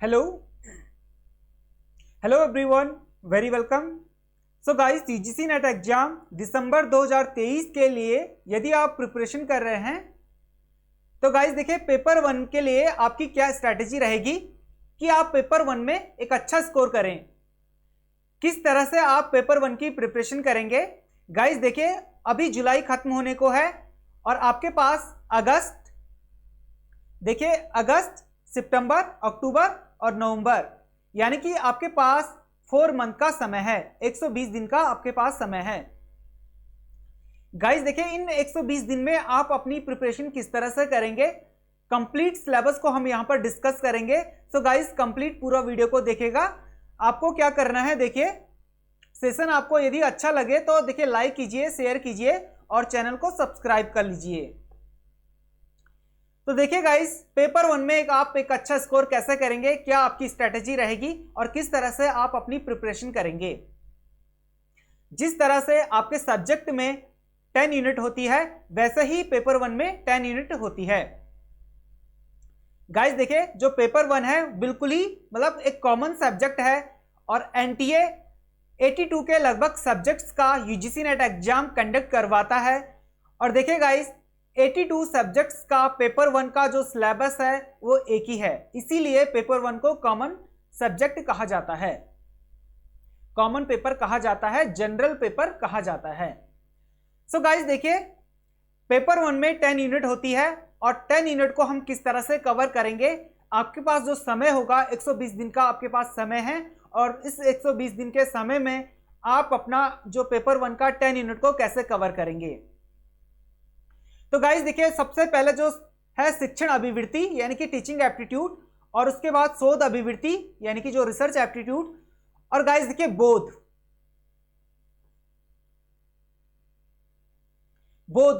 Hello hello everyone, very welcome. So guys, UGC NET exam दिसंबर 2023 के लिए यदि आप प्रिपरेशन कर रहे हैं तो गाइस देखिए, पेपर वन के लिए आपकी क्या स्ट्रैटेजी रहेगी कि आप पेपर वन में एक अच्छा स्कोर करें। किस तरह से आप पेपर वन की प्रिपरेशन करेंगे। गाइस देखिए, अभी जुलाई खत्म होने को है और आपके पास अगस्त, देखिए अगस्त, सितंबर, अक्टूबर और नवंबर, यानी कि आपके पास 4 मंथ का समय है, 120 दिन का आपके पास समय है। गाइस देखिए, इन 120 दिन में आप अपनी प्रिपरेशन किस तरह से करेंगे, कंप्लीट सिलेबस को हम यहां पर डिस्कस करेंगे। सो गाइस, कंप्लीट पूरा वीडियो को देखिएगा। आपको क्या करना है, देखिए सेशन आपको यदि अच्छा लगे तो देखिए लाइक कीजिए, शेयर कीजिए और चैनल को सब्सक्राइब कर लीजिए। तो देखिए गाइस, पेपर वन में आप एक अच्छा स्कोर कैसे करेंगे, क्या आपकी स्ट्रेटेजी रहेगी और किस तरह से आप अपनी प्रिपरेशन करेंगे। जिस तरह से आपके सब्जेक्ट में 10 यूनिट होती है, वैसे ही पेपर वन में 10 यूनिट होती है। गाइस देखिए, जो पेपर वन है बिल्कुल ही मतलब एक कॉमन सब्जेक्ट है और एनटीए 82 के लगभग सब्जेक्ट्स का यूजीसी नेट एग्जाम कंडक्ट करवाता है। और देखिए गाइस, 82 सब्जेक्ट्स का पेपर वन का जो सिलेबस है वो एक ही है, इसीलिए पेपर वन को कॉमन सब्जेक्ट कहा जाता है, कॉमन पेपर कहा जाता है, जनरल पेपर कहा जाता है। सो गाइस देखिए, पेपर वन में 10 यूनिट होती है और 10 यूनिट को हम किस तरह से कवर करेंगे। आपके पास जो समय होगा 120 दिन का आपके पास समय है और इस 120 दिन के समय में आप अपना जो पेपर वन का 10 यूनिट को कैसे कवर करेंगे। तो गाइस देखिए, सबसे पहले जो है शिक्षण अभिवृत्ति यानी कि टीचिंग एप्टीट्यूड, और उसके बाद शोध अभिवृत्ति यानी कि जो रिसर्च एप्टीट्यूड, और गाइस देखिए बोध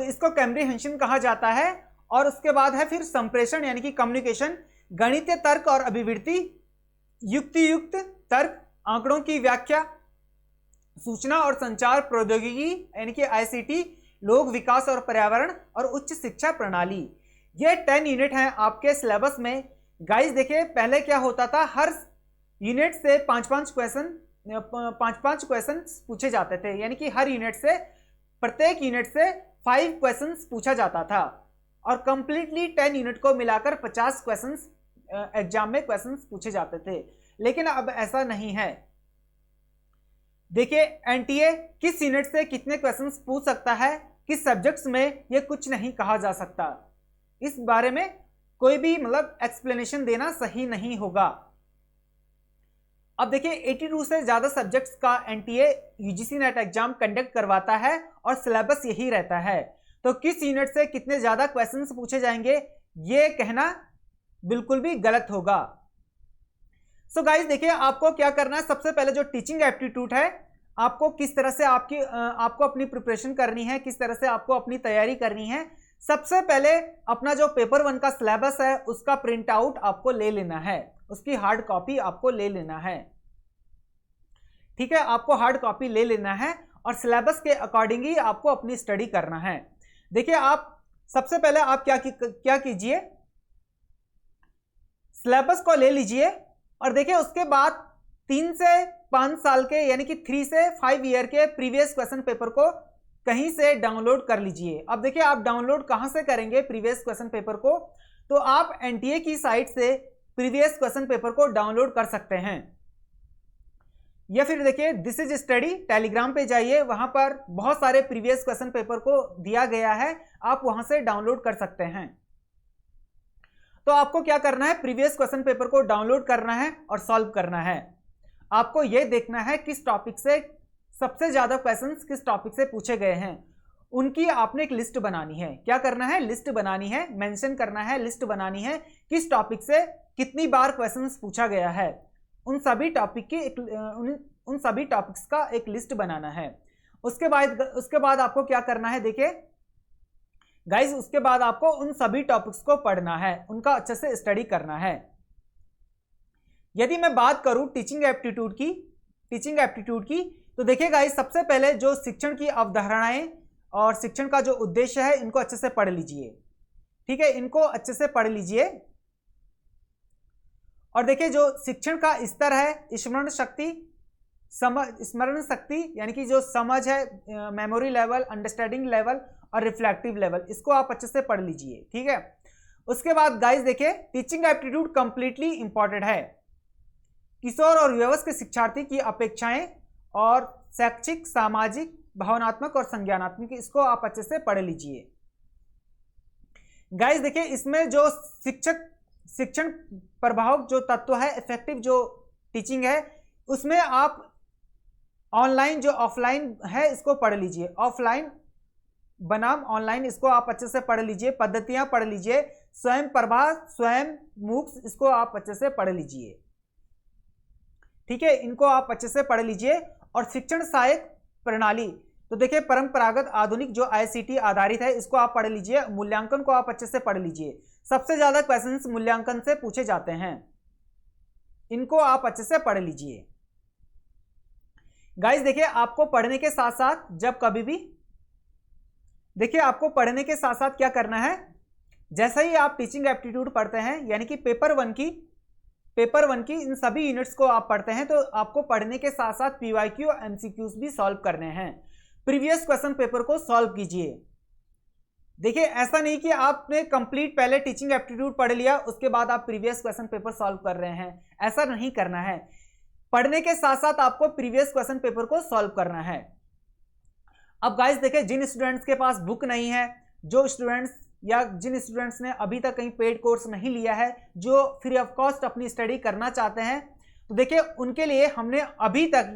इसको कॉम्प्रिहेंशन कहा जाता है। और उसके बाद है फिर संप्रेषण यानी कि कम्युनिकेशन, गणितीय तर्क और अभिवृत्ति, युक्तियुक्त तर्क, आंकड़ों की व्याख्या, सूचना और संचार प्रौद्योगिकी यानी कि आईसीटी, लोक विकास और पर्यावरण और उच्च शिक्षा प्रणाली। ये 10 यूनिट हैं आपके सिलेबस में। गाइस देखिए, पहले क्या होता था, हर यूनिट से 5-5 क्वेश्चन पूछे जाते थे, यानी कि हर यूनिट से, प्रत्येक यूनिट से 5 क्वेश्चन पूछा जाता था और कंप्लीटली 10 यूनिट को मिलाकर 50 क्वेश्चन एग्जाम में क्वेश्चन पूछे जाते थे। लेकिन अब ऐसा नहीं है। देखिए, एनटीए किस यूनिट से कितने क्वेश्चंस पूछ सकता है, किस सब्जेक्ट्स में, यह कुछ नहीं कहा जा सकता। इस बारे में कोई भी मतलब एक्सप्लेनेशन देना सही नहीं होगा। अब देखिए, 82 से ज्यादा सब्जेक्ट्स का NTA UGC NET exam conduct करवाता है और सिलेबस यही रहता है। तो किस यूनिट से कितने ज्यादा क्वेश्चंस पूछे जाएंगे, यह कहना बिल्कुल भी गलत होगा। सो गाइस देखिए, आपको क्या करना है, सबसे पहले जो टीचिंग एप्टीट्यूड है, आपको किस तरह से आपको अपनी प्रिपरेशन करनी है, किस तरह से आपको अपनी तैयारी करनी है। सबसे पहले अपना जो पेपर वन का सिलेबस है उसका प्रिंट आउट आपको ले लेना है, उसकी हार्ड कॉपी आपको ले लेना है। ठीक है, आपको हार्ड कॉपी ले लेना है और सिलेबस के अकॉर्डिंग ही आपको अपनी स्टडी करना है। देखिए, आप सबसे पहले आप क्या कीजिए, सिलेबस को ले लीजिए और देखिए उसके बाद 3 से 5 साल के यानी कि 3 से 5 ईयर के प्रीवियस क्वेश्चन पेपर को कहीं से डाउनलोड कर लीजिए। अब देखिए, आप डाउनलोड कहां से करेंगे प्रीवियस क्वेश्चन पेपर को, तो आप एनटीए की साइट से प्रीवियस क्वेश्चन पेपर को डाउनलोड कर सकते हैं। या फिर देखिए, दिस इज स्टडी टेलीग्राम पे जाइए, वहां पर बहुत सारे प्रीवियस क्वेश्चन पेपर को दिया गया है, आप वहां से डाउनलोड कर सकते हैं। तो आपको क्या करना है, प्रीवियस क्वेश्चन पेपर को डाउनलोड करना है और सॉल्व करना है। आपको यह देखना है किस टॉपिक से सबसे ज्यादा क्वेश्चंस किस टॉपिक से पूछे गए हैं, उनकी आपने एक लिस्ट बनानी है। क्या करना है, लिस्ट बनानी है, मेंशन करना है, लिस्ट बनानी है किस टॉपिक से कितनी बार क्वेश्चंस पूछा गया है। उन सभी टॉपिक्स का एक लिस्ट बनाना है। उसके बाद आपको क्या करना है, देखिए गाइस, उसके बाद आपको उन सभी टॉपिक्स को पढ़ना है, उनका अच्छे से स्टडी करना है। यदि मैं बात करूं टीचिंग एप्टीट्यूड की, तो देखिए गाइस, सबसे पहले जो शिक्षण की अवधारणाएं और शिक्षण का जो उद्देश्य है, इनको अच्छे से पढ़ लीजिए। ठीक है, इनको अच्छे से पढ़ लीजिए। और देखिए जो शिक्षण का स्तर है, स्मरण शक्ति यानी कि जो समझ है, मेमोरी लेवल, अंडरस्टैंडिंग लेवल और रिफ्लेक्टिव लेवल, इसको आप अच्छे से पढ़ लीजिए। ठीक है, उसके बाद गाइस देखिए टीचिंग एप्टीट्यूड कंप्लीटली इंपॉर्टेंट है। किशोर और युवक के शिक्षार्थी की अपेक्षाएं और शैक्षिक, सामाजिक, भावनात्मक और संज्ञानात्मक, इसको आप अच्छे से पढ़ लीजिए। गाइस देखिए इसमें जो शिक्षण प्रभाव जो तत्व है, इफेक्टिव जो टीचिंग है, उसमें आप ऑनलाइन जो ऑफलाइन है इसको पढ़ लीजिए, ऑफलाइन बनाम ऑनलाइन, इसको आप अच्छे से पढ़ लीजिए। पद्धतियां पढ़ लीजिए, स्वयं प्रभा, स्वयं मूक्स, इसको आप अच्छे से पढ़ लीजिए। ठीक है, इनको आप अच्छे से पढ़ लीजिए। और शिक्षण सहायक प्रणाली, तो देखिए परंपरागत आधुनिक जो ICT आधारित है, इसको आप पढ़ लीजिए। मूल्यांकन को आप अच्छे से पढ़ लीजिए, सबसे ज्यादा क्वेश्चंस मूल्यांकन से पूछे जाते हैं, इनको आप अच्छे से पढ़ लीजिए। गाइस देखिए आपको पढ़ने के साथ साथ जब कभी भी देखिए आपको पढ़ने के साथ साथ क्या करना है, जैसे ही आप टीचिंग एप्टीट्यूड पढ़ते हैं यानी कि पेपर वन की इन सभी यूनिट्स को आप पढ़ते हैं, तो आपको पढ़ने के साथ साथ PYQ और MCQs भी सॉल्व करने हैं। प्रीवियस क्वेश्चन पेपर को सॉल्व कीजिए। देखिए ऐसा नहीं कि आपने कंप्लीट पहले टीचिंग एप्टीट्यूड पढ़ लिया उसके बाद आप प्रीवियस क्वेश्चन पेपर सॉल्व कर रहे हैं, ऐसा नहीं करना है। पढ़ने के साथ साथ आपको प्रीवियस क्वेश्चन पेपर को सॉल्व करना है। अब गाइस देखिए जिन स्टूडेंट्स के पास बुक नहीं है, जो स्टूडेंट्स या जिन स्टूडेंट्स ने अभी तक कहीं पेड कोर्स नहीं लिया है, जो फ्री ऑफ कॉस्ट अपनी स्टडी करना चाहते हैं, तो देखिए उनके लिए हमने अभी तक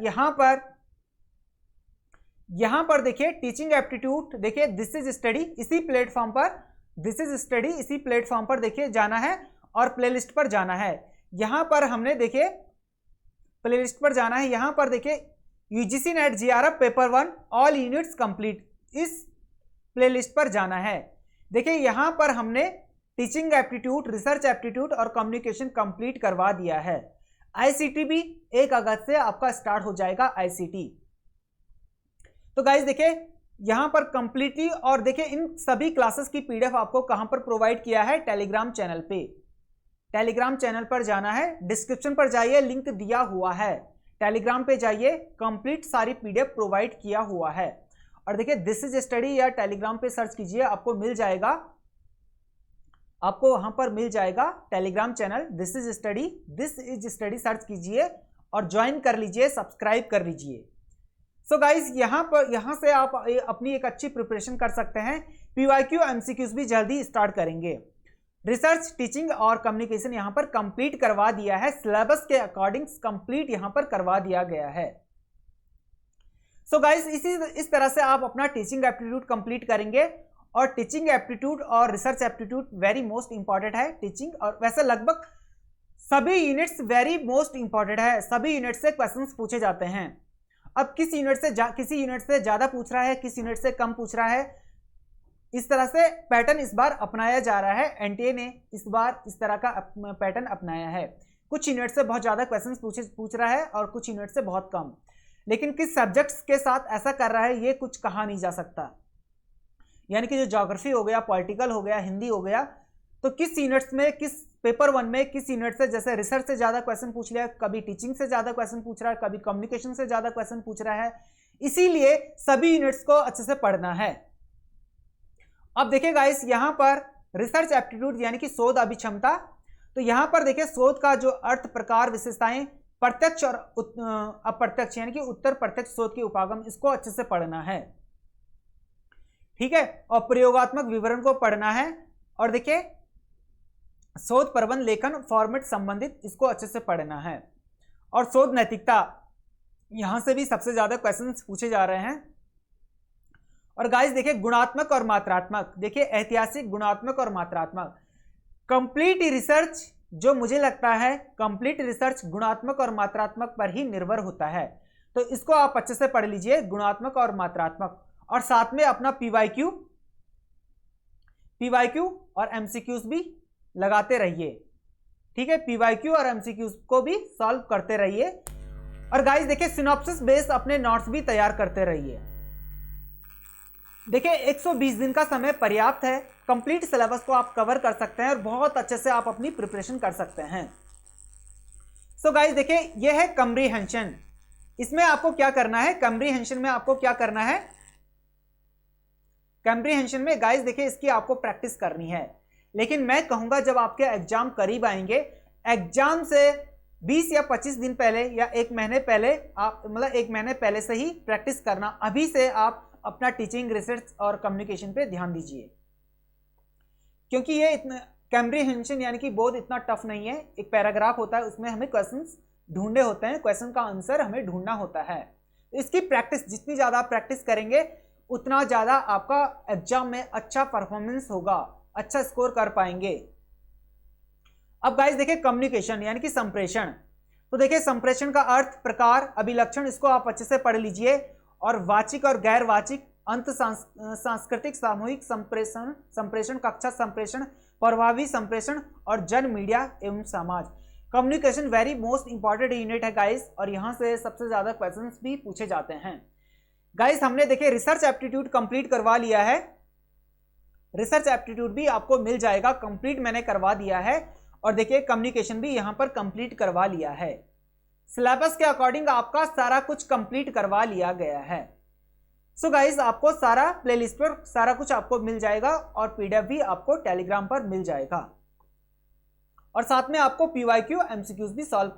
यहां पर देखिए टीचिंग एप्टीट्यूड, देखिए दिस इज स्टडी, इसी प्लेटफॉर्म पर देखिए जाना है और प्लेलिस्ट पर जाना है। यहां पर हमने देखिए प्लेलिस्ट पर जाना है, यहां पर देखिए UGC net JRF paper 1 all units complete, इस प्लेलिस्ट पर जाना है। देखिए यहां पर हमने टीचिंग एप्टीट्यूड, रिसर्च एप्टीट्यूड और कम्युनिकेशन कंप्लीट करवा दिया है। ICT भी 1 अगस्त से आपका स्टार्ट हो जाएगा ICT। तो गाइस देखिए यहां पर कंप्लीटली, और देखिए इन सभी क्लासेस की PDF आपको कहां पर प्रोवाइड किया है, टेलीग्राम चैनल पे। टेलीग्राम चैनल पर जाना है, डिस्क्रिप्शन पर जाइए, लिंक दिया हुआ है, टेलीग्राम पे जाइए, कंप्लीट सारी PDF प्रोवाइड किया हुआ है। और देखिए दिस इज स्टडी या टेलीग्राम पे सर्च कीजिए, आपको मिल जाएगा, आपको वहां पर मिल जाएगा Telegram channel, this is study search कीजिए और ज्वाइन कर लीजिए, सब्सक्राइब कर लीजिए। सो गाइस यहां से आप अपनी एक अच्छी प्रिपरेशन कर सकते हैं। PYQ MCQs भी जल्दी स्टार्ट करेंगे। रिसर्च, टीचिंग और कम्युनिकेशन यहां पर कंप्लीट करवा दिया है, सिलेबस के अकॉर्डिंग कंप्लीट यहां पर करवा दिया गया है। सो गाइस इस तरह से आप अपना टीचिंग एप्टीट्यूड कंप्लीट करेंगे। और टीचिंग एप्टीट्यूड और research aptitude very most important है। टीचिंग और वैसे लगभग सभी यूनिट्स वेरी मोस्ट इंपॉर्टेंट है, सभी यूनिट से क्वेश्चंस पूछे जाते हैं। अब किसी यूनिट से ज्यादा पूछ रहा है, किस यूनिट से कम पूछ रहा है, इस तरह से पैटर्न इस बार अपनाया जा रहा है। NTA ने इस बार इस तरह का पैटर्न अपनाया है। कुछ यूनिट से बहुत ज्यादा क्वेश्चंस पूछ रहा है और कुछ यूनिट से बहुत कम, लेकिन किस सब्जेक्ट्स के साथ ऐसा कर रहा है ये कुछ कहा नहीं जा सकता। यानी कि जो ज्योग्राफी हो गया, पॉलिटिकल हो गया, हिंदी हो गया, तो किस यूनिट्स में, किस पेपर 1 में किस यूनिट से, जैसे रिसर्च से ज्यादा क्वेश्चन पूछ लिया, कभी टीचिंग से ज्यादा क्वेश्चन पूछ रहा है, कभी कम्युनिकेशन से ज्यादा क्वेश्चन पूछ रहा है, इसीलिए सभी यूनिट्स को अच्छे से पढ़ना है। अब देखिए गाइस यहां पर रिसर्च एप्टीट्यूड यानी कि शोध अभिक्षमता, तो यहां पर देखिए शोध का जो अर्थ, प्रकार, विशेषताएं, प्रत्यक्ष और अप्रत्यक्ष यानी कि उत्तर प्रत्यक्ष शोध के उपागम, इसको अच्छे से पढ़ना है। ठीक है, और प्रयोगात्मक विवरण को पढ़ना है। और देखिए शोध प्रबंध, लेखन, फॉर्मेट संबंधित, इसको अच्छे से पढ़ना है। और शोध नैतिकता, यहां से भी सबसे ज्यादा क्वेश्चंस पूछे जा रहे हैं। और गाइस देखिए गुणात्मक और मात्रात्मक, देखिए ऐतिहासिक, गुणात्मक और मात्रात्मक। कंप्लीट रिसर्च, जो मुझे लगता है कंप्लीट रिसर्च गुणात्मक और मात्रात्मक पर ही निर्भर होता है, तो इसको आप अच्छे से पढ़ लीजिए, गुणात्मक और मात्रात्मक। और साथ में अपना PYQ और MCQs भी लगाते रहिए। ठीक है, PYQ और MCQs को भी सॉल्व करते रहिए। और गाइस देखिए सिनॉप्सिस बेस्ड अपने नोट्स भी तैयार करते रहिए। देखिए 120 दिन का समय पर्याप्त है, कंप्लीट सिलेबस को आप कवर कर सकते हैं और बहुत अच्छे से आप अपनी प्रिपरेशन कर सकते हैं। सो गाइस देखिए ये है कम्प्रीहेंशन। इसमें आपको क्या करना है, कम्प्रीहेंशन में आपको क्या करना है, कम्प्रीहेंशन में गाइस देखिए इसकी आपको प्रैक्टिस करनी है। लेकिन मैं कहूंगा जब आपके एग्जाम करीब आएंगे, एग्जाम से 20 या 25 दिन पहले या 1 महीने पहले आप मतलब 1 महीने पहले से ही प्रैक्टिस करना। अभी से आप अपना टीचिंग, रिसर्च और कम्युनिकेशन पे ध्यान दीजिए, क्योंकि ये इतना कम्प्रीहेंशन यानी कि बोर्ड इतना टफ नहीं है। एक पैराग्राफ होता है, उसमें हमें क्वेश्चंस ढूंढने होते हैं, क्वेश्चन का आंसर हमें ढूंढना होता है। इसकी प्रैक्टिस जितनी ज्यादा आप प्रैक्टिस करेंगे उतना ज्यादा आपका एग्जाम में अच्छा परफॉर्मेंस होगा, अच्छा स्कोर कर पाएंगे। अब गाइस देखिए कम्युनिकेशन यानी कि संप्रेषण। तो देखिए संप्रेषण का अर्थ, प्रकार, अभिलक्षण, इसको आप अच्छे से पढ़ लीजिए। और वाचिक और गैर वाचिक, अंत सांस्कृतिक, सामूहिक संप्रेषण, संप्रेषण, कक्षा संप्रेषण, प्रभावी संप्रेषण और जन मीडिया एवं समाज। Communication very most important unit है गाइस, और यहां से सबसे ज्यादा क्वेश्चंस भी पूछे जाते हैं। गाइस हमने देखिए रिसर्च एप्टीट्यूड कंप्लीट करवा लिया है, रिसर्च एप्टीट्यूड भी आपको मिल जाएगा, कंप्लीट मैंने करवा दिया है। और देखिए कम्युनिकेशन भी यहां पर कंप्लीट करवा लिया है। सिलेबस के अकॉर्डिंग आपका सारा कुछ कंप्लीट करवा लिया गया है। सो गाइस आपको सारा प्लेलिस्ट पर सारा कुछ आपको मिल जाएगा, और पीडीएफ भी आपको टेलीग्राम पर मिल जाएगा। और साथ में आपको पीवाईक्यू एमसीक्यूज भी सॉल्व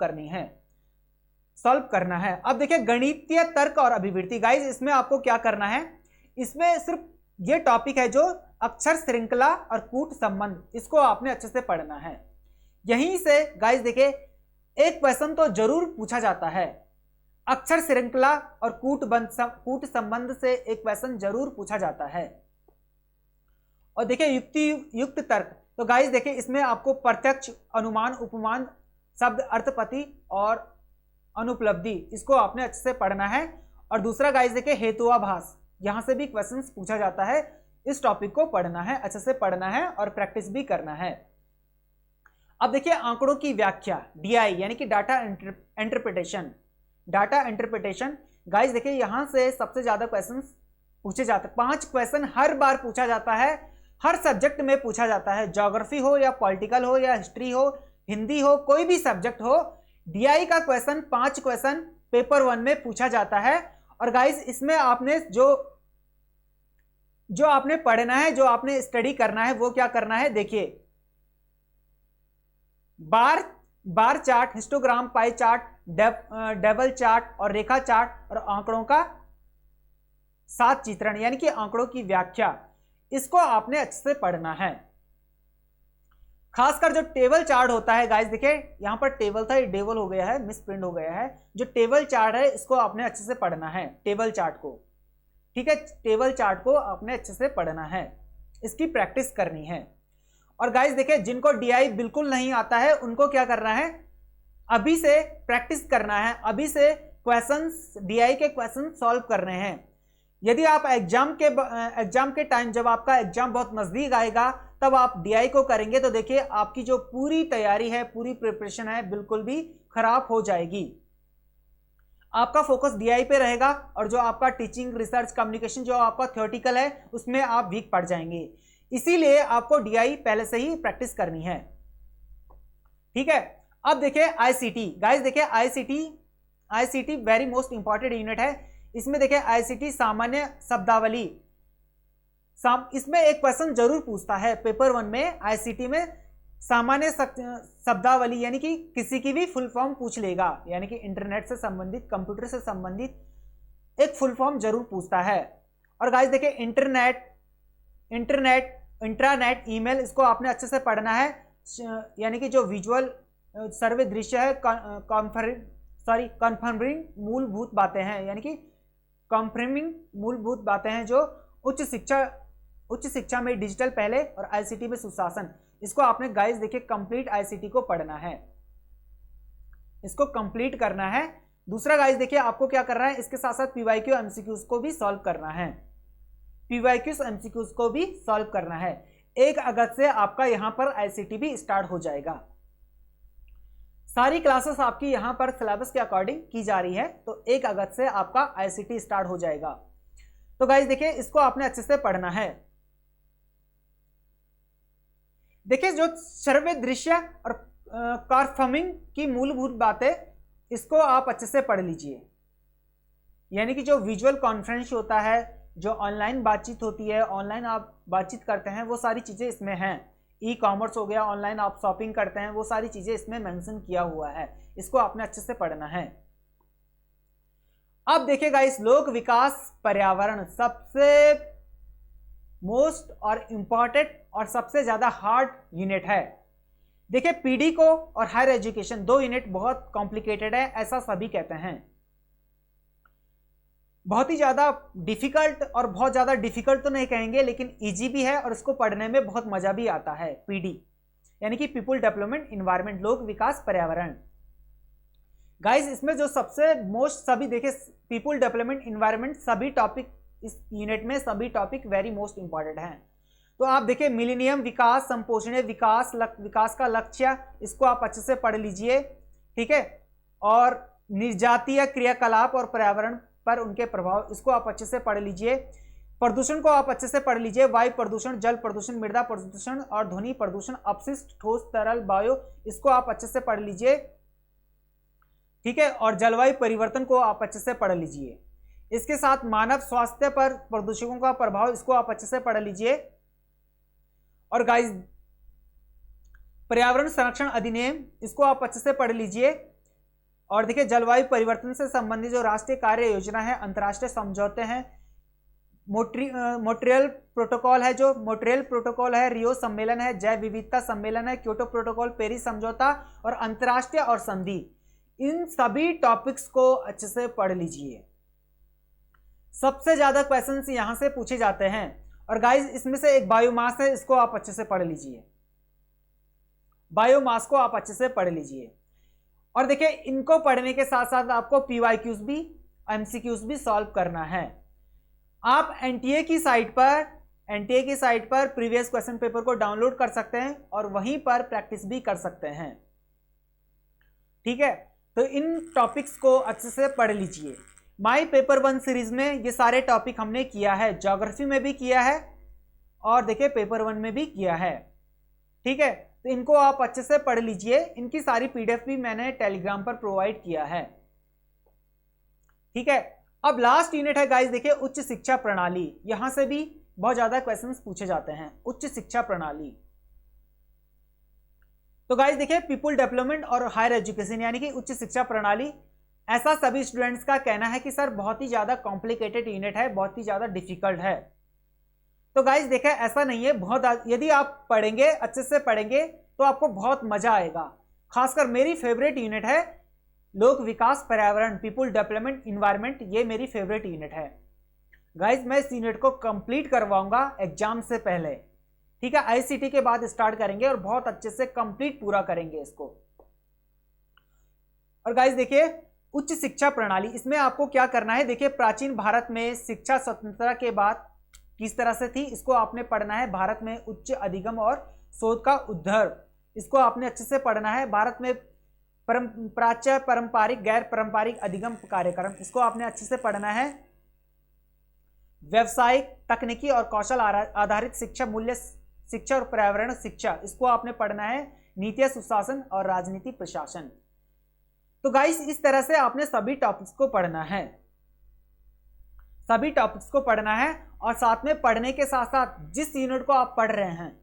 करना है। अब देखिए गणितीय तर्क और अभिवृत्ति। गाइस इसमें आपको क्या करना है, इसमें सिर्फ ये टॉपिक है जो अक्षर श्रृंखला और कूट संबंध, इसको आपने अच्छे से पढ़ना है। यहीं से गाइस देखिए एक क्वेश्चन तो जरूर पूछा जाता है, अक्षर श्रृंखला और कूट संबंध से एक क्वेश्चन जरूर पूछा जाता है। और देखिए युक्त तर्क। तो गाइस देखिए इसमें आपको प्रत्यक्ष, अनुमान, उपमान, शब्द अर्थपति और अनुपलब्धि, इसको आपने अच्छे से पढ़ना है। और दूसरा गाइस देखिए हेतुआभास, यहां से भी क्वेश्चंस पूछा जाता है। इस टॉपिक को पढ़ना है, अच्छे से पढ़ना है और प्रैक्टिस भी करना है। अब देखिए आंकड़ों की व्याख्या, डीआई यानी कि data interpretation. Data interpretation guys देखिए यहां से सबसे ज्यादा क्वेश्चंस पूछे जाते हैं। 5 क्वेश्चन हर बार पूछा जाता है, हर सब्जेक्ट में पूछा जाता है, ज्योग्राफी हो या पॉलिटिकल हो या हिस्ट्री हो, हिंदी हो, कोई भी सब्जेक्ट हो, डीआई का क्वेश्चन 5 क्वेश्चन पेपर 1 में पूछा जाता है। और गाइस इसमें आपने जो आपने पढ़ना है, जो आपने स्टडी करना है, वो क्या करना है, देखिए bar chart, histogram, pie chart, double chart और रेखा चार्ट और आंकड़ों का सात चित्रण यानी कि आंकड़ों की व्याख्या, इसको आपने अच्छे से पढ़ना है। खासकर जो टेबल चार्ट होता है गाइस देखिए यहां पर टेबल था, ये डेबल हो गया है, मिस प्रिंट हो गया है। जो टेबल चार्ट है इसको आपने अच्छे से पढ़ना है, टेबल चार्ट को, ठीक है, टेबल चार्ट को आपने अच्छे से पढ़ना है, इसकी प्रैक्टिस करनी है। और गाइस देखिए जिनको डीआई बिल्कुल नहीं आता है उनको क्या करना है, अभी से प्रैक्टिस करना है, अभी से क्वेश्चंस, डीआई के क्वेश्चन सॉल्व करने हैं। यदि आप एग्जाम के टाइम, जब आपका एग्जाम बहुत नजदीक आएगा तब आप डीआई को करेंगे तो देखिए आपकी जो पूरी तैयारी है, पूरी प्रिपरेशन है, बिल्कुल भी खराब हो जाएगी। आपका फोकस डीआई पे रहेगा और जो आपका टीचिंग, रिसर्च, कम्युनिकेशन जो आपका थ्योरेटिकल है उसमें आप वीक पड़ जाएंगे। इसीलिए आपको डीआई पहले से ही प्रैक्टिस करनी है, ठीक है। अब देखिए आईसीटी, गाइस देखिए ICT very most important unit है। इसमें देखिए आईसीटी सामान्य शब्दावली, इसमें एक क्वेश्चन जरूर पूछता है पेपर 1 में, आईसीटी में सामान्य शब्दावली यानी कि किसी की भी फुल फॉर्म पूछ लेगा, यानी कि इंटरनेट से संबंधित, कंप्यूटर से संबंधित एक फुल फॉर्म जरूर पूछता है। और गाइस देखिए इंट्रानेट, ईमेल, इसको आपने अच्छे से पढ़ना है, यानी कि जो विजुअल सर्वे दृश्य है, कन्फर्मिंग मूलभूत बातें हैं, यानी कि कन्फर्मिंग मूलभूत बातें हैं जो उच्च शिक्षा में डिजिटल पहले और आईसीटी में सुशासन, इसको आपने गाइस देखिए कंप्लीट आईसीटी को पढ़ना है, इसको कंप्लीट करना है। दूसरा गाइस देखिए आपको क्या करना है, इसके साथ साथ पीवाईक्यू एमसीक्यूज को भी सॉल्व करना है, पीवाईक्यूज एमसीक्यूज को भी सॉल्व करना है। 1 अगस्त से आपका यहां पर आईसीटी भी स्टार्ट हो जाएगा। सारी क्लासेस आपकी यहां पर सिलेबस के अकॉर्डिंग की जा रही है, तो 1 अगस्त से आपका आईसीटी स्टार्ट हो जाएगा। तो गाइस देखिए इसको आपने अच्छे से पढ़ना है। देखिए जो सर्वे दृश्य और कॉर्फमिंग की मूलभूत बातें, इसको आप अच्छे से पढ़ लीजिए। यानी कि जो विजुअल कॉन्फ्रेंस होता है, जो ऑनलाइन बातचीत होती है, ऑनलाइन आप बातचीत करते हैं, वो सारी चीज़ें इसमें हैं। ई कॉमर्स हो गया, ऑनलाइन आप शॉपिंग करते हैं, वो सारी चीज़ें इसमें मेंशन किया हुआ है। इसको आपने अच्छे से पढ़ना है। अब देखिएगा, इस लोक विकास पर्यावरण सबसे मोस्ट और इंपॉर्टेंट और सबसे ज्यादा हार्ड यूनिट है। देखिए, पीडी को और हायर एजुकेशन, दो यूनिट बहुत कॉम्प्लिकेटेड है, ऐसा सभी कहते हैं। बहुत ही ज्यादा डिफिकल्ट, और बहुत ज्यादा डिफिकल्ट तो नहीं कहेंगे, लेकिन इजी भी है और इसको पढ़ने में बहुत मजा भी आता है। पीडी यानी कि पीपुल डेवलपमेंट इन्वायरमेंट, लोक विकास पर्यावरण। गाइस, इसमें जो सबसे मोस्ट, सभी देखिए, पीपुल डेवलपमेंट इन्वायरमेंट, सभी टॉपिक इस यूनिट में, सभी टॉपिक वेरी मोस्ट इंपॉर्टेंट हैं। तो आप देखिए, मिलेनियम विकास, संपोषणीय विकास, विकास का लक्ष्य, इसको आप अच्छे से पढ़ लीजिए, ठीक है। और निर्जातीय क्रियाकलाप और पर्यावरण पर उनके प्रभाव, इसको आप अच्छे से पढ़ लीजिए। प्रदूषण को आप अच्छे से पढ़ लीजिए, वायु प्रदूषण, जल प्रदूषण, मृदा प्रदूषण और ध्वनि प्रदूषण, अपशिष्ट, ठोस, तरल, वायु, इसको आप अच्छे से पढ़ लीजिए, ठीक है। और जलवायु परिवर्तन को आप अच्छे से पढ़ लीजिए। इसके साथ मानव स्वास्थ्य पर प्रदूषकों का प्रभाव, इसको आप अच्छे से पढ़ लीजिए। और गाइस, पर्यावरण संरक्षण अधिनियम, इसको आप अच्छे से पढ़ लीजिए। और देखिए, जलवायु परिवर्तन से संबंधित जो राष्ट्रीय कार्य योजना है, अंतर्राष्ट्रीय समझौते हैं, मोन्ट्रियल प्रोटोकॉल है, जो मोन्ट्रियल प्रोटोकॉल है, रियो सम्मेलन है, जैव विविधता सम्मेलन है, क्योटो प्रोटोकॉल, पेरिस समझौता और अंतर्राष्ट्रीय और संधि, इन सभी टॉपिक्स को अच्छे से पढ़ लीजिए। सबसे ज्यादा क्वेश्चंस यहां से पूछे जाते हैं। और गाइस, इसमें से एक बायोमास है, इसको आप अच्छे से पढ़ लीजिए। बायोमास को आप अच्छे से पढ़ लीजिए। और देखिए, इनको पढ़ने के साथ साथ आपको पीवाईक्यूज भी, एमसीक्यूज भी सॉल्व करना है। आप एनटीए की साइट पर प्रीवियस क्वेश्चन पेपर को डाउनलोड कर सकते हैं और वहीं पर प्रैक्टिस भी कर सकते हैं, ठीक है। तो इन टॉपिक्स को अच्छे से पढ़ लीजिए। माई पेपर 1 सीरीज में ये सारे टॉपिक हमने किया है, ज्योग्राफी में भी किया है और देखिए पेपर 1 में भी किया है, ठीक है। तो इनको आप अच्छे से पढ़ लीजिए। इनकी सारी पीडीएफ भी मैंने टेलीग्राम पर प्रोवाइड किया है, ठीक है। अब लास्ट यूनिट है गाइस, देखिए, उच्च शिक्षा प्रणाली। यहां से भी बहुत ज्यादा क्वेश्चंस पूछे जाते हैं। उच्च शिक्षा प्रणाली, तो गाइस देखिए, पीपुल डेवलपमेंट और हायर एजुकेशन यानी कि उच्च शिक्षा प्रणाली, ऐसा सभी स्टूडेंट्स का कहना है कि सर बहुत ही ज्यादा कॉम्प्लिकेटेड यूनिट है, बहुत ही ज्यादा डिफिकल्ट है। तो गाइस देखिए, ऐसा नहीं है। बहुत, यदि आप पढ़ेंगे, अच्छे से पढ़ेंगे, तो आपको बहुत मजा आएगा। खासकर मेरी फेवरेट यूनिट है लोक विकास पर्यावरण, पीपुल डेवलपमेंट इन्वायरमेंट, ये मेरी फेवरेट यूनिट है। गाइस, मैं इस यूनिट को कंप्लीट करवाऊंगा एग्जाम से पहले, ठीक है। आईसीटी के बाद स्टार्ट करेंगे और बहुत अच्छे से कंप्लीट पूरा करेंगे इसको। और गाइस देखिए, उच्च शिक्षा प्रणाली, इसमें आपको क्या करना है, देखिए, प्राचीन भारत में शिक्षा स्वतंत्रता के बाद किस तरह से थी, इसको आपने पढ़ना है। भारत में उच्च अधिगम और शोध का उद्धर, इसको आपने अच्छे से पढ़ना है। भारत में प्राच्य, पारंपरिक, गैर पारंपरिक अधिगम कार्यक्रम, इसको आपने अच्छे से पढ़ना है। व्यवसायिक, तकनीकी और कौशल आधारित शिक्षा, मूल्य शिक्षा और पर्यावरण शिक्षा, इसको आपने पढ़ना है। नीति, सुशासन और राजनीति प्रशासन। तो गाइस, इस तरह से आपने सभी टॉपिक्स को पढ़ना है, सभी टॉपिक्स को पढ़ना है। और साथ में पढ़ने के साथ साथ जिस यूनिट को आप पढ़ रहे हैं,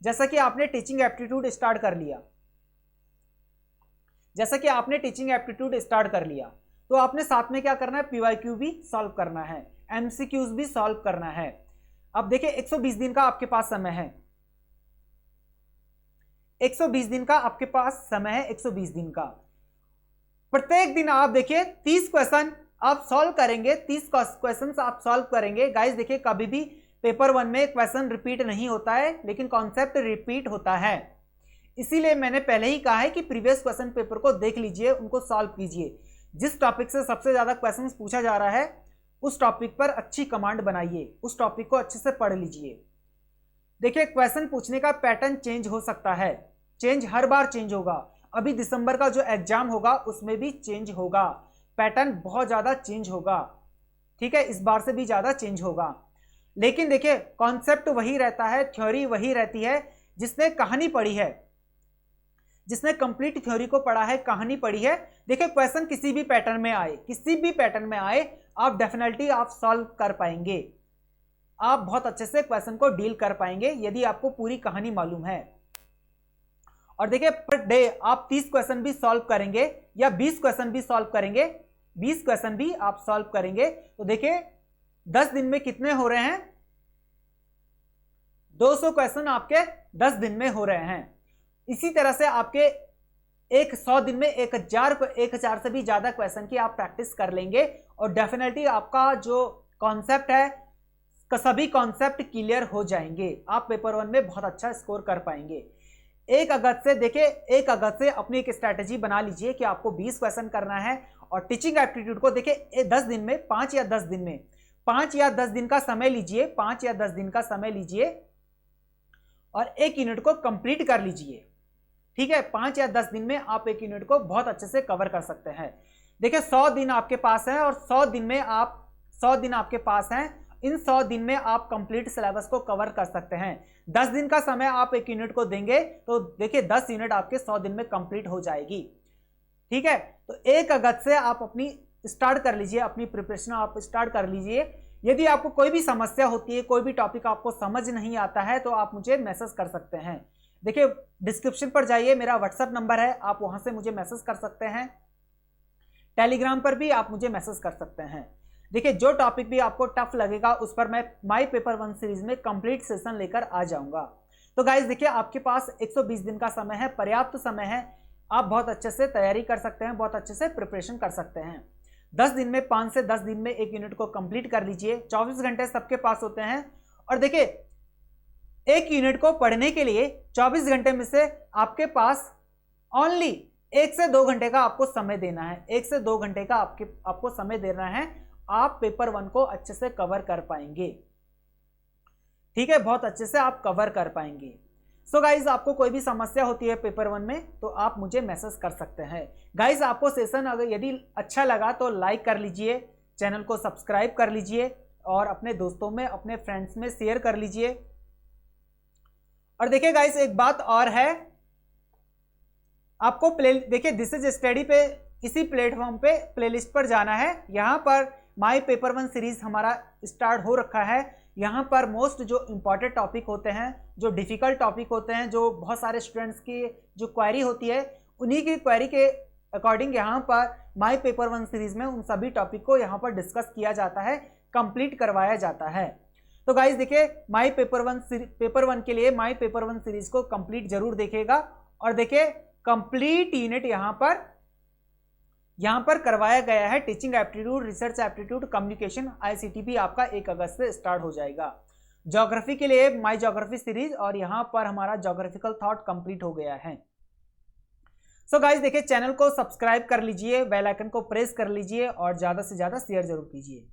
जैसा कि आपने टीचिंग एप्टीट्यूड स्टार्ट कर लिया, तो आपने साथ में क्या करना है, पीवाईक्यू भी सॉल्व करना है, एमसीक्यूज भी सॉल्व करना है। अब देखिए, 120 दिन का आपके पास समय है, 120 दिन का आपके पास समय है, 120 दिन का। प्रत्येक दिन आप देखिए 30 क्वेश्चन आप सॉल्व करेंगे, 30 क्वेश्चन आप सॉल्व करेंगे। गाइस देखिए, कभी भी पेपर 1 में क्वेश्चन रिपीट नहीं होता है, लेकिन कॉन्सेप्ट रिपीट होता है। इसीलिए मैंने पहले ही कहा है कि प्रीवियस क्वेश्चन पेपर को देख लीजिए, उनको सॉल्व कीजिए। जिस टॉपिक से सबसे ज्यादा क्वेश्चन पूछा जा रहा है, उस टॉपिक पर अच्छी कमांड बनाइए, उस टॉपिक को अच्छे से पढ़ लीजिए। देखिए, क्वेश्चन पूछने का पैटर्न चेंज हो सकता है, चेंज हर बार चेंज होगा। अभी दिसंबर का जो एग्जाम होगा उसमें भी चेंज होगा, पैटर्न बहुत ज्यादा चेंज होगा, ठीक है, इस बार से भी ज्यादा चेंज होगा। लेकिन देखिए, कॉन्सेप्ट वही रहता है, थ्योरी वही रहती है। जिसने कहानी पढ़ी है, जिसने कंप्लीट थ्योरी को पढ़ा है, कहानी पढ़ी है, देखिए क्वेश्चन किसी भी पैटर्न में आए, किसी भी पैटर्न में आए, आप डेफिनेटली आप सॉल्व कर पाएंगे, आप बहुत अच्छे से क्वेश्चन को डील कर पाएंगे यदि आपको पूरी कहानी मालूम है। और देखिए पर डे आप 30 क्वेश्चन भी सॉल्व करेंगे या 20 क्वेश्चन भी सॉल्व करेंगे, 20 क्वेश्चन भी आप सॉल्व करेंगे तो देखिए 10 दिन में कितने हो रहे हैं, 200 क्वेश्चन आपके 10 दिन में हो रहे हैं। इसी तरह से आपके 100 दिन में 1000 से भी ज्यादा क्वेश्चन की आप प्रैक्टिस कर लेंगे और डेफिनेटली आपका जो कॉन्सेप्ट है सभी कॉन्सेप्ट क्लियर हो जाएंगे, आप पेपर 1 में बहुत अच्छा स्कोर कर पाएंगे। 1 अगस्त से देखिए 1 अगस्त से अपनी एक स्ट्रैटेजी बना लीजिए कि आपको 20 क्वेश्चन करना है और टीचिंग एप्टीट्यूड को देखिए 10 दिन में 5 या 10 दिन में 5 या 10 दिन का समय लीजिए, 5 या 10 दिन का समय लीजिए और 1 यूनिट को कंप्लीट कर लीजिए। ठीक है, 5 या 10 दिन में आप 1 यूनिट को बहुत अच्छे से कवर कर सकते हैं। देखिए 100 दिन आपके पास है और 100 दिन आपके पास हैं, इन 100 दिन में आप कंप्लीट सिलेबस को कवर कर सकते हैं। 10 दिन का समय आप 1 यूनिट को देंगे तो देखिए 10 यूनिट आपके 100 दिन में कंप्लीट हो जाएगी। ठीक है, तो 1 अगस्त से आप अपनी स्टार्ट कर लीजिए, अपनी प्रिपरेशन आप स्टार्ट कर लीजिए। यदि आपको कोई भी समस्या होती है, कोई भी टॉपिक आपको समझ नहीं आता है तो आप मुझे मैसेज कर सकते हैं। देखिए डिस्क्रिप्शन पर जाइए, मेरा व्हाट्सएप नंबर है, आप वहां से मुझे मैसेज कर सकते हैं। टेलीग्राम पर भी आप मुझे मैसेज कर सकते हैं। देखिए जो टॉपिक भी आपको टफ लगेगा उस पर मैं माई पेपर 1 सीरीज में कंप्लीट सेशन लेकर आ जाऊंगा। तो गाइज देखिए आपके पास 120 दिन का समय है, पर्याप्त समय है, आप बहुत अच्छे से तैयारी कर सकते हैं, बहुत अच्छे से प्रिपरेशन कर सकते हैं। 10 दिन में 5 से 10 दिन में 1 यूनिट को कंप्लीट कर लीजिए। 24 घंटे सबके पास होते हैं और देखिए 1 यूनिट को पढ़ने के लिए 24 घंटे में से आपके पास ओनली 1 से 2 घंटे का आपको समय देना है, 1 से 2 घंटे का आपको समय देना है, आप पेपर 1 को अच्छे से कवर कर पाएंगे। ठीक है, बहुत अच्छे से आप कवर कर पाएंगे। सो गाइज आपको कोई भी समस्या होती है पेपर 1 में तो आप मुझे मैसेज कर सकते हैं। गाइज आपको सेशन अगर यदि अच्छा लगा तो लाइक कर लीजिए, चैनल को सब्सक्राइब कर लीजिए और अपने दोस्तों में, अपने फ्रेंड्स में शेयर कर लीजिए। और देखिए गाइज एक बात और है, आपको देखिए दिस इज स्टडी पे इसी प्लेटफॉर्म पे प्लेलिस्ट पर जाना है। यहां पर माई पेपर 1 सीरीज हमारा स्टार्ट हो रखा है। यहाँ पर मोस्ट जो इंपॉर्टेंट टॉपिक होते हैं, जो डिफिकल्ट टॉपिक होते हैं, जो बहुत सारे स्टूडेंट्स की जो क्वेरी होती है, उन्हीं की क्वेरी के अकॉर्डिंग यहाँ पर माई पेपर 1 सीरीज में उन सभी टॉपिक को यहाँ पर डिस्कस किया जाता है, कंप्लीट करवाया जाता है। तो गाइज देखिए माई पेपर 1 के लिए माई पेपर 1 सीरीज को कंप्लीट जरूर देखिएगा। और देखिए कंप्लीट यूनिट यहाँ पर करवाया गया है। Teaching aptitude, research aptitude, communication, ICTP आपका 1 अगस्त से स्टार्ट हो जाएगा। ज्योग्राफी के लिए माई ज्योग्राफी सीरीज और यहाँ पर हमारा ज्योग्राफिकल थॉट कंप्लीट हो गया है। सो गाइज देखिए चैनल को सब्सक्राइब कर लीजिए, बेल आइकन को प्रेस कर लीजिए और ज्यादा से ज्यादा शेयर जरूर कीजिए।